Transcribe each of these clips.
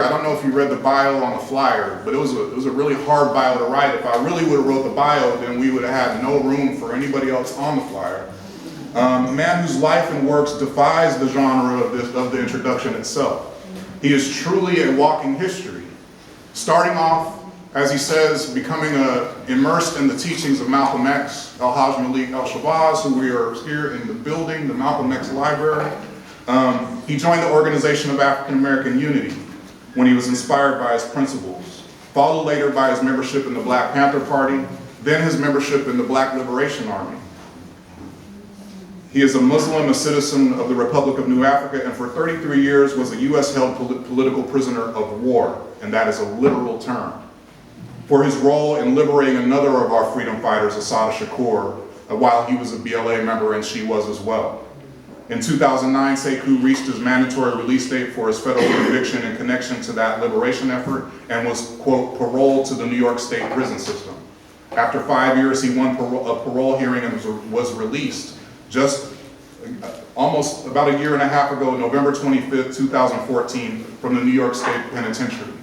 I don't know if you read the bio on the flyer, but it was a really hard bio to write. If I really would have wrote the bio, then we would have had no room for anybody else on the flyer. A man whose life and works defies the genre of the introduction itself. He is truly a walking history, starting off, as he says, becoming immersed in the teachings of Malcolm X, Al-Haj Malik Al-Shabazz, who we are here in the building, the Malcolm X Library. He joined the Organization of African American Unity when he was inspired by his principles, followed later by his membership in the Black Panther Party, then his membership in the Black Liberation Army. He is a Muslim, a citizen of the Republic of New Africa, and for 33 years was a US-held political prisoner of war, and that is a literal term, for his role in liberating another of our freedom fighters, Assata Shakur, while he was a BLA member and she was as well. In 2009, Sekou reached his mandatory release date for his federal conviction in connection to that liberation effort and was, quote, paroled to the New York State prison system. After 5 years, he won a parole hearing and was released just almost about a year and a half ago, November 25th, 2014, from the New York State Penitentiary.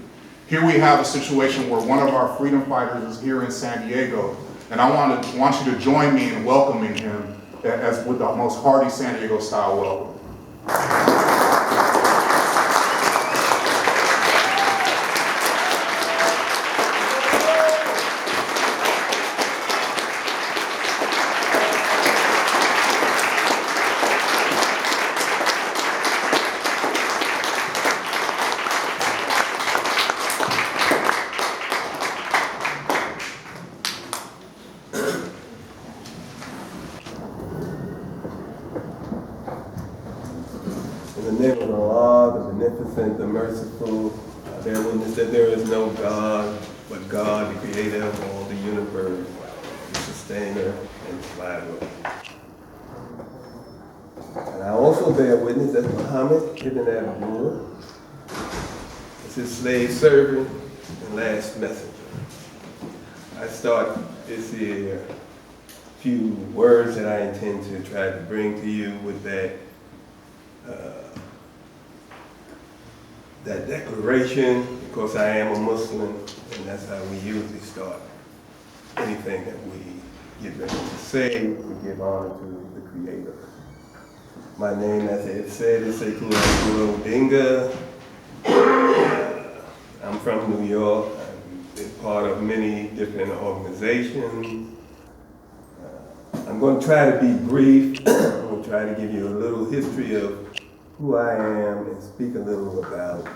Here we have a situation where one of our freedom fighters is here in San Diego, and I want you to join me in welcoming him as with the most hearty San Diego style welcome. In the name of Allah, the beneficent, the merciful, I bear witness that there is no God but God, the creator of all the universe, the sustainer and survivor. And I also bear witness that Muhammad ibn Abdullah is his slave servant and last messenger. I start this here few words that I intend to try to bring to you with that declaration, because I am a Muslim, and that's how we usually start anything that we get ready to say. We give honor to the Creator. My name, as it said, is Sekou Odinga. I'm from New York. I've been part of many different organizations. I'm going to try to be brief. I'm going to try to give you a little history of who I am and speak a little about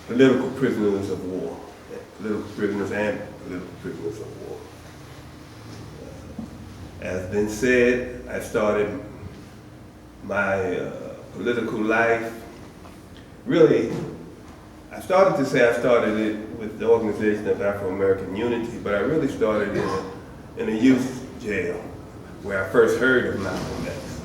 political prisoners of war, political prisoners and political prisoners of war. As been said, I started my political life, really, I started it with the Organization of Afro-American Unity, but I really started in a youth jail, where I first heard of Malcolm X,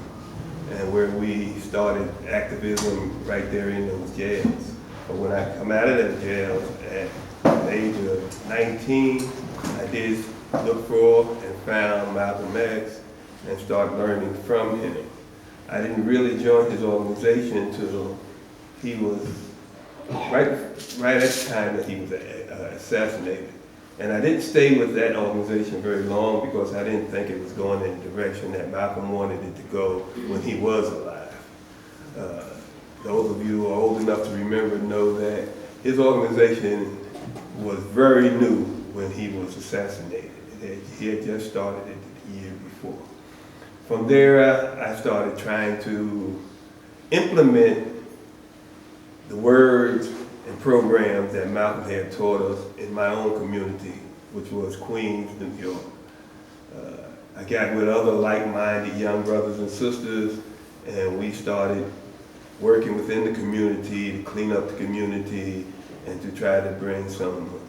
and where we started activism right there in those jails. But when I come out of that jail at the age of 19, I did look for and found Malcolm X and started learning from him. I didn't really join his organization until he was right at the time that he was assassinated. And I didn't stay with that organization very long because I didn't think it was going in the direction that Malcolm wanted it to go when he was alive. Those of you who are old enough to remember know that his organization was very new when he was assassinated. He had just started it the year before. From there, I started trying to implement the words and programs that Malcolm had taught us in my own community, which was Queens, New York. I got with other like-minded young brothers and sisters, and we started working within the community to clean up the community and to try to bring some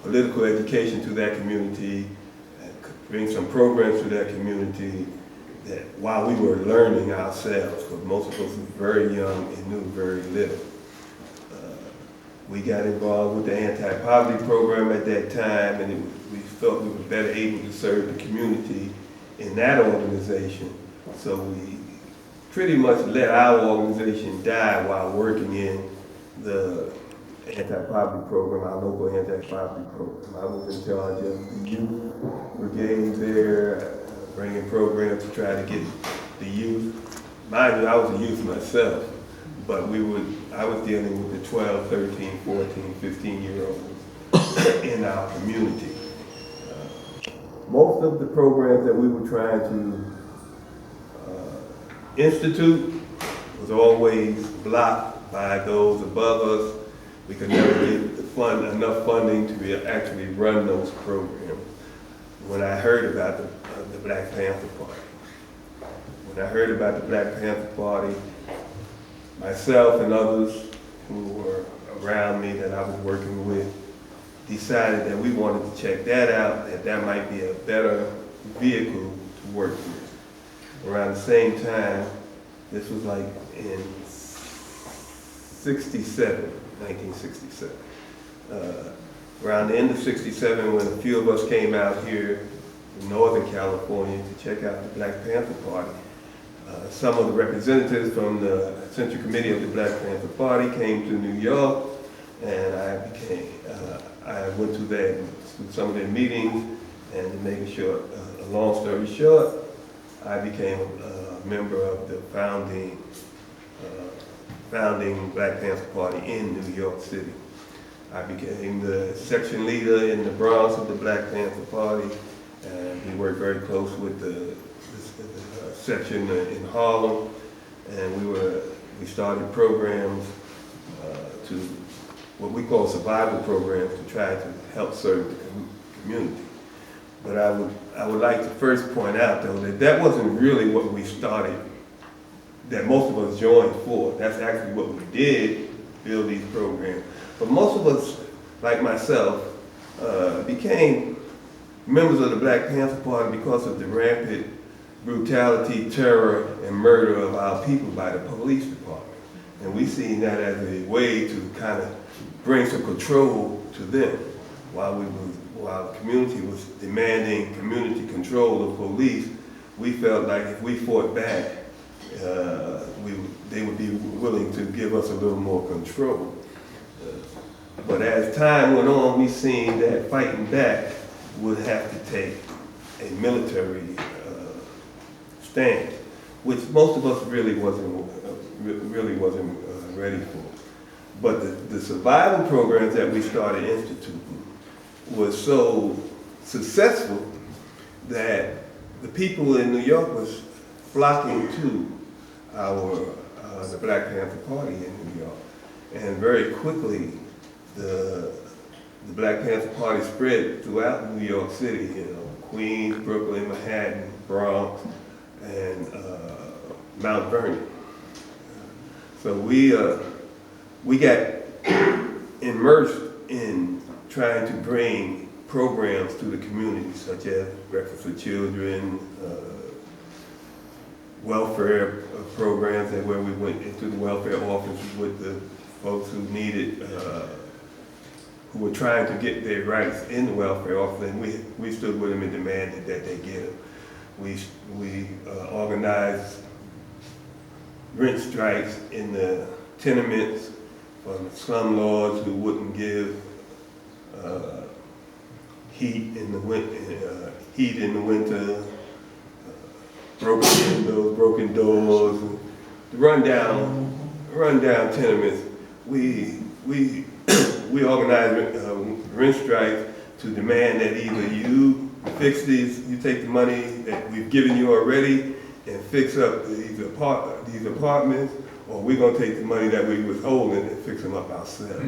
political education to that community, and bring some programs to that community that while we were learning ourselves, because most of us were very young and knew very little. We got involved with the anti-poverty program at that time, and we felt we were better able to serve the community in that organization. So we pretty much let our organization die while working in the anti-poverty program, our local anti-poverty program. I was in charge of the youth brigade there, bringing programs to try to get the youth. Mind you, I was a youth myself, but I was dealing with the 12, 13, 14, 15-year-olds in our community. Most of the programs that we were trying to institute was always blocked by those above us. We could never get enough funding to actually run those programs. When I heard about the Black Panther Party, myself and others who were around me that I was working with decided that we wanted to check that out, that might be a better vehicle to work with. Around the same time, this was like in 1967. Around the end of 67, when a few of us came out here in Northern California to check out the Black Panther Party, some of the representatives from the Central Committee of the Black Panther Party came to New York, and I went to some of their meetings, and to make a long story short, I became a member of the founding Black Panther Party in New York City. I became the section leader in the Bronx of the Black Panther Party, and we worked very close with the section in Harlem, and we started programs to what we call survival programs to try to help serve the community. But I would like to first point out, though, that wasn't really what we started, that most of us joined for. That's actually what we did, build these programs. But most of us, like myself, became members of the Black Panther Party because of the rampant brutality, terror, and murder of our people by the police department. And we seen that as a way to kind of bring some control to them while the community was demanding community control of police. We felt like if we fought back, they would be willing to give us a little more control. But as time went on, we seen that fighting back would have to take a military stance, which most of us really wasn't ready for. But the survival programs that we started instituting was so successful that the people in New York was flocking to the Black Panther Party in New York. And very quickly, the Black Panther Party spread throughout New York City, Queens, Brooklyn, Manhattan, Bronx, and Mount Vernon. So we got immersed in trying to bring programs to the community, such as Breakfast for Children, welfare programs, and where we went into the welfare offices with the folks who needed, who were trying to get their rights in the welfare office, and we stood with them and demanded that they get them. We organized rent strikes in the tenements from slumlords who wouldn't give heat in the winter, broken windows, broken doors, the rundown tenements. We organized rent strikes to demand that either you fix these, you take the money that we've given you already and fix up these apartments, or we're going to take the money that we withholding and fix them up ourselves.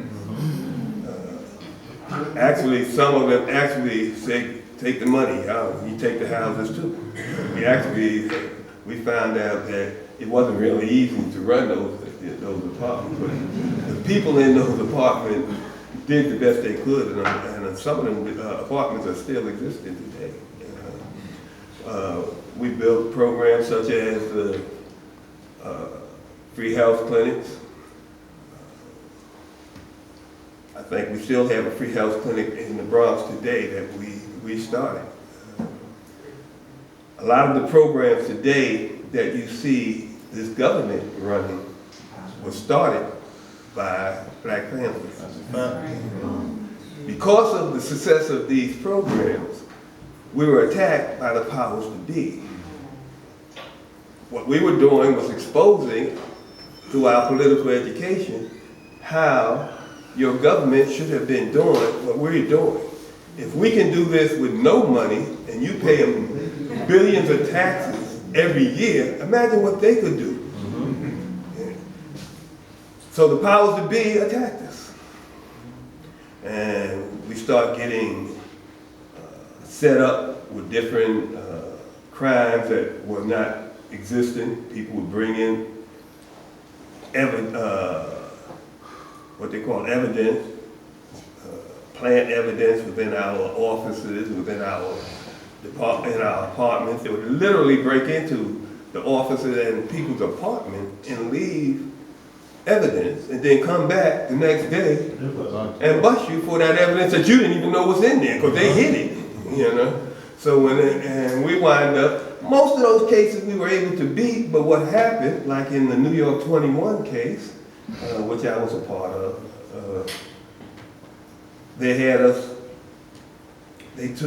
Actually, some of them actually say, take the money out, you take the houses too. We found out that it wasn't really easy to run those apartments, but the people in those apartments did the best they could, and some of them apartments are still existing today. We built programs such as the free health clinics. I think we still have a free health clinic in the Bronx today that we started. A lot of the programs today that you see this government running was started by Black Panthers. Because of the success of these programs, we were attacked by the powers to be. What we were doing was exposing, through our political education, how your government should have been doing what we're doing. If we can do this with no money, and you pay them billions of taxes every year, imagine what they could do. So the powers to be attacked us. And we start getting set up with different crimes that were not existent. People would bring in what they call evidence, plant evidence within our offices, within our apartments. They would literally break into the offices and people's apartments and leave evidence, and then come back the next day and bust you for that evidence that you didn't even know was in there because they hid it, you know. So and we wind up, most of those cases we were able to beat, but what happened, like in the New York 21 case, which I was a part of, they had us,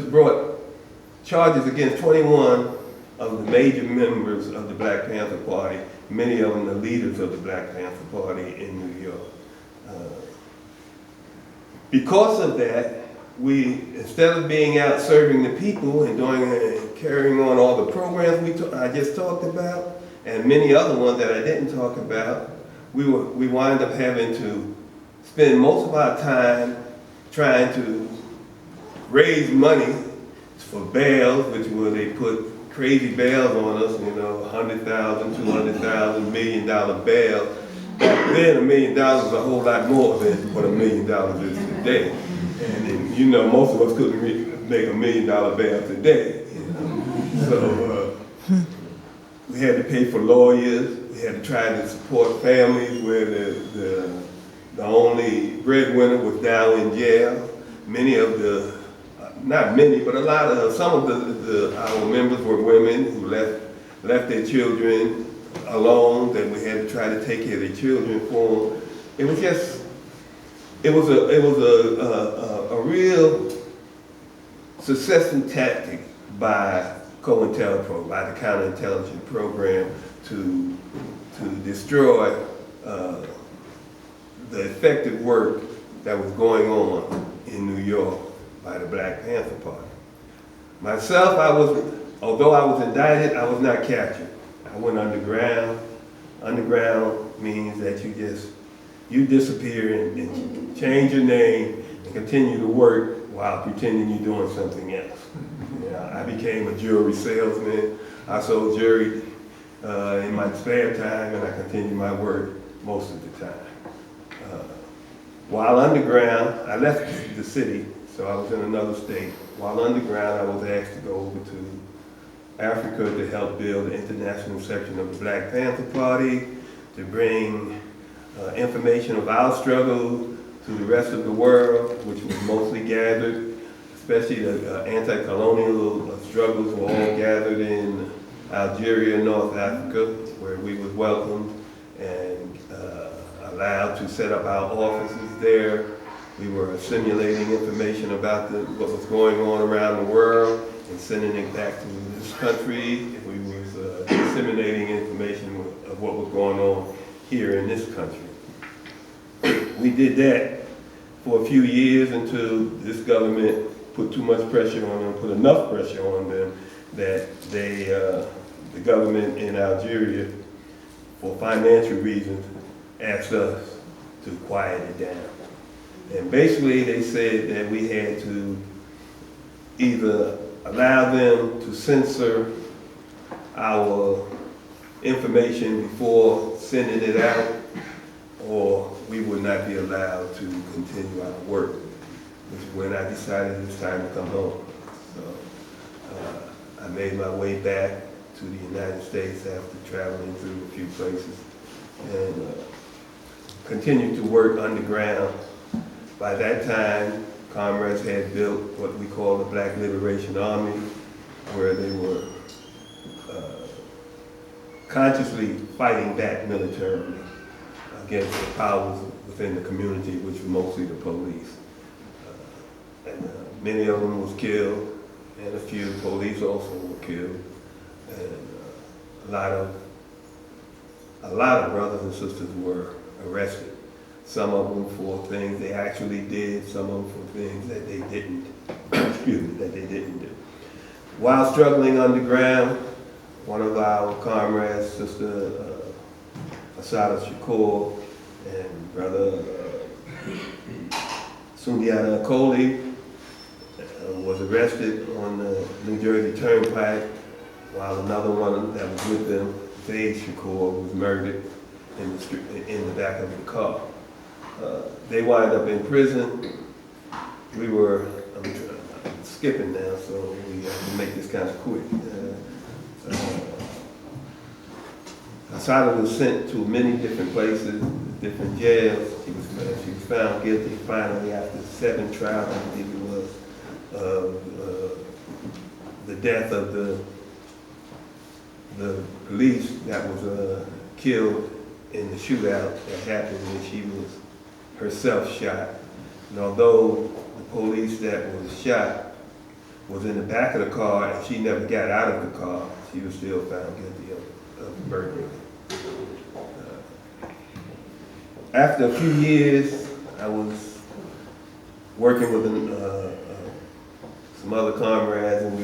brought charges against 21 of the major members of the Black Panther Party, many of them the leaders of the Black Panther Party in New York. Because of that, we, instead of being out serving the people and carrying on all the programs I just talked about, and many other ones that I didn't talk about, we wind up having to spend most of our time trying to raise money for bails, which were they put crazy bails on us, you know, $100,000, $200,000, $1 million bail. Back then, $1 million was a whole lot more than what $1 million is today. And then, you know, most of us couldn't make $1 million bail today. You know? So we had to pay for lawyers. We had to try to support families where the only breadwinner was down in jail. Many of the not many, but a lot of, some of our members were women who left their children alone, that we had to try to take care of their children for them. It was just, it was a real successful tactic by COINTELPRO, by the counterintelligence program, to destroy the effective work that was going on in New York by the Black Panther Party. Myself, although I was indicted, I was not captured. I went underground. Underground means that you disappear and change your name and continue to work while pretending you're doing something else. I became a jewelry salesman. I sold jewelry in my spare time, and I continued my work most of the time. While underground, I left the city, so I was in another state. While underground, I was asked to go over to Africa to help build the international section of the Black Panther Party, to bring information of our struggle to the rest of the world, which was mostly gathered, especially the anti-colonial struggles were all gathered in Algeria, North Africa, where we was welcomed and allowed to set up our offices there. We were assimilating information about what was going on around the world and sending it back to this country. We was disseminating information of what was going on here in this country. We did that for a few years until this government put too much pressure on them, put enough pressure on them that the government in Algeria, for financial reasons, asked us to quiet it down. And basically they said that we had to either allow them to censor our information before sending it out, or we would not be allowed to continue our work, which is when I decided it was time to come home. So I made my way back to the United States after traveling through a few places and continued to work underground. By that time, comrades had built what we call the Black Liberation Army, where they were consciously fighting back militarily against the powers within the community, which were mostly the police. Many of them was killed, and a few police also were killed, and a lot of brothers and sisters were arrested. Some of them for things they actually did, some of them for things that they didn't. Excuse me, that they didn't do. While struggling underground, one of our comrades, Sister Asada Shakur, and Brother Sundiata Kohli, was arrested on the New Jersey Turnpike, while another one that was with them, Zaid Shakur, was murdered in the back of the car. They wind up in prison. We were, I'm skipping now, so we have to make this kind of quick. Asada was sent to many different places, different jails. She was found guilty finally after 7 trials, I believe it was, the death of the police that was killed in the shootout that happened when she was herself shot. And although the police that was shot was in the back of the car and she never got out of the car, she was still found guilty of murder. After a few years, I was working with some other comrades, and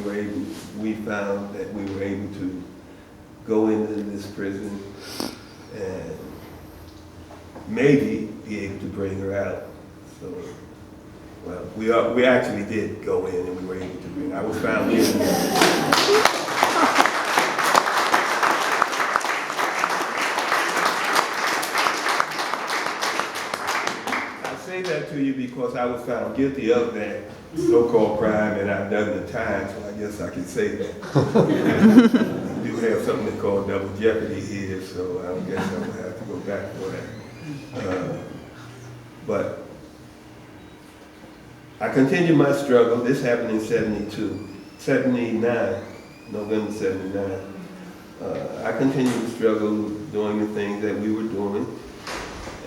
we found that we were able to go into this prison and maybe be able to bring her out. So, well, we actually did go in, and we were able to bring her. I was found guilty. That to you because I was found guilty of that so-called crime, and I've done the time, so I guess I can say that. I do have something called double jeopardy here, so I guess I'm gonna have to go back for that. But I continued my struggle. This happened in 79, November 79. I continued to struggle doing the things that we were doing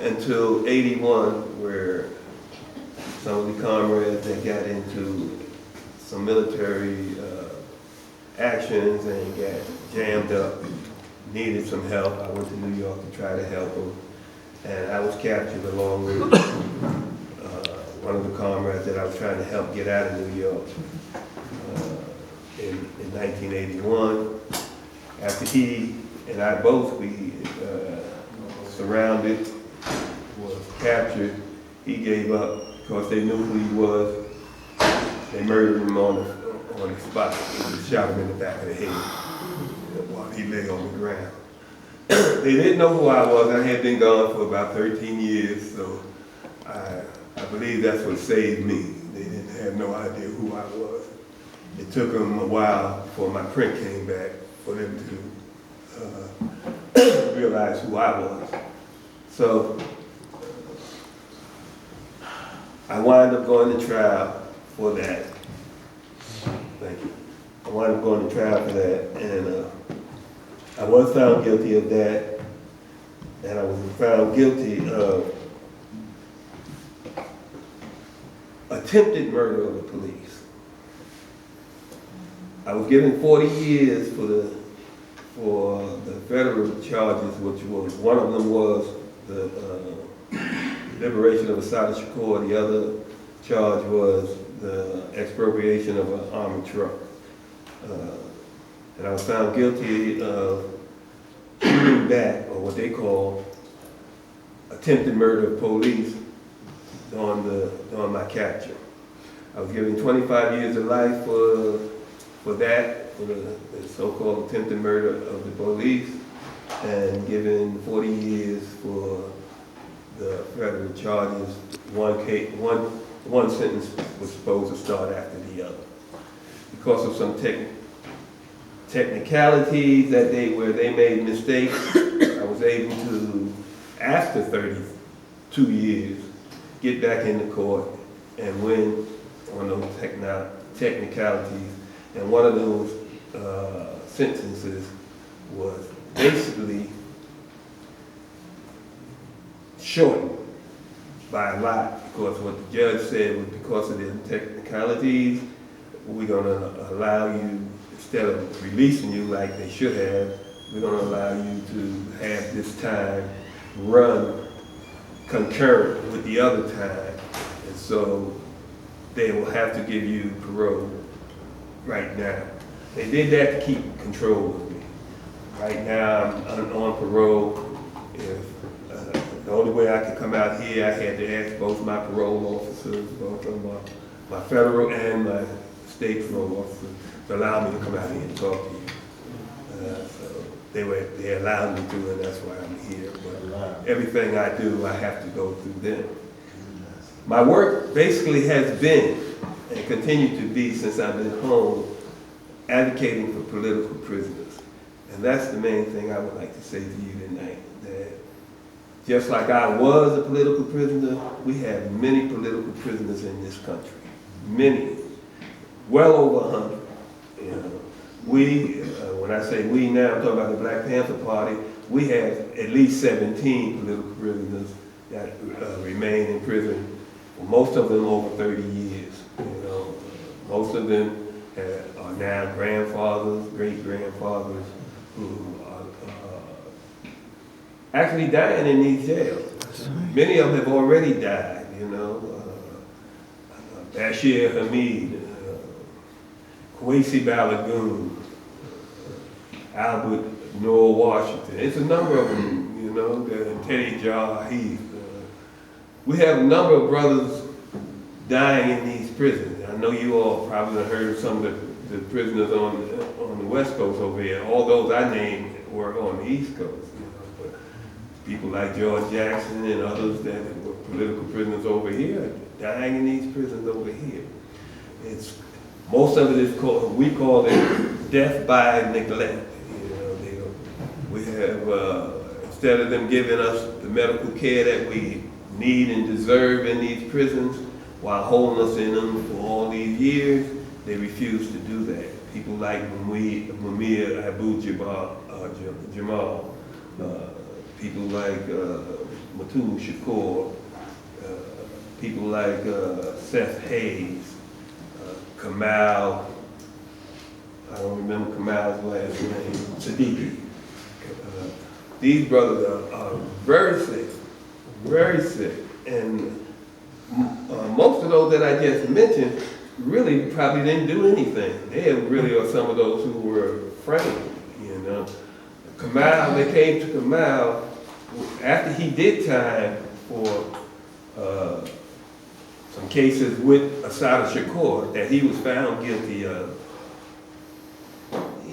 until 81, where some of the comrades that got into some military actions and got jammed up needed some help. I went to New York to try to help them, and I was captured along with one of the comrades that I was trying to help get out of New York in 1981. After he and I both, we surrounded, was captured, he gave up because they knew who he was. They murdered him on the spot. They shot him in the back of the head while he lay on the ground. They didn't know who I was. I had been gone for about 13 years, so I believe that's what saved me. They didn't have no idea who I was. It took them a while before my print came back for them to realize who I was. So I wound up going to trial for that. Thank you. I wound up going to trial for that, and I was found guilty of that, and I was found guilty of attempted murder of the police. I was given 40 years for the federal charges, which was, one of them was the liberation of Asada Shakur. The other charge was the expropriation of an armored truck. And I was found guilty of shooting back, or what they call attempted murder of police, on my capture. I was given 25 years of life for that, for the so-called attempted murder of the police, and given 40 years for the federal charges. One sentence was supposed to start after the other. Because of some technicalities where they made mistakes, I was able to, after 32 years, get back in the court and win on those technicalities. And one of those sentences was basically shortened by a lot, because what the judge said was because of the technicalities, we're gonna allow you, instead of releasing you like they should have, we're gonna allow you to have this time run concurrent with the other time. And so they will have to give you parole right now. They did that to keep control of me. Right now, I'm on parole. If the only way I could come out here, I had to ask both my parole officers, both of my federal and my state parole officers, to allow me to come out here and talk to you. So they allowed me to, and that's why I'm here. But everything I do, I have to go through them. My work basically has been, and continue to be since I've been home, advocating for political prisoners. And that's the main thing I would like to say to you tonight, that just like I was a political prisoner, we have many political prisoners in this country. Many. Well over 100. You know, when I say we now, I'm talking about the Black Panther Party, we have at least 17 political prisoners that remain in prison, most of them over 30 years. You know, most of them are now grandfathers, great-grandfathers, who are actually dying in these jails. Many of them have already died, you know. Bashir Hamid, Kwesi Balagoon, Albert Noah Washington. It's a number of them, you know, Teddy Jaheith. We have a number of brothers dying in these prisons. I know you all probably heard of some of the prisoners on the West Coast over here. All those I named were on the East Coast. You know, but people like George Jackson and others that were political prisoners over here, dying in these prisons over here. Most of it is called, we call it death by neglect. You know, we have, instead of them giving us the medical care that we need and deserve in these prisons, while holding us in them for all these years, they refuse to do that. People like Mumia Jamal, people like Matul Shakur, people like Seth Hayes, Kamal, I don't remember Kamal's last name, Siddiqui. These brothers are very sick, and most of those that I just mentioned really probably didn't do anything. They really are some of those who were framed, you know. Kamal, they came to Kamal after he did time for some cases with Assata Shakur that he was found guilty of.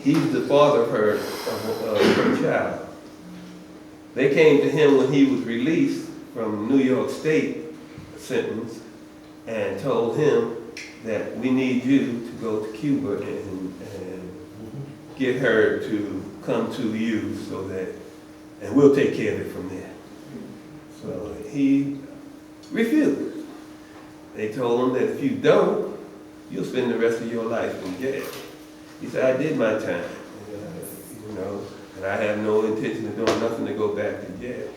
He's the father of her child. They came to him when he was released from New York State sentence and told him that we need you to go to Cuba and get her to come to you so that, and we'll take care of it from there. So he refused. They told him that if you don't, you'll spend the rest of your life in jail. He said, I did my time, you know, and I have no intention of doing nothing to go back to jail.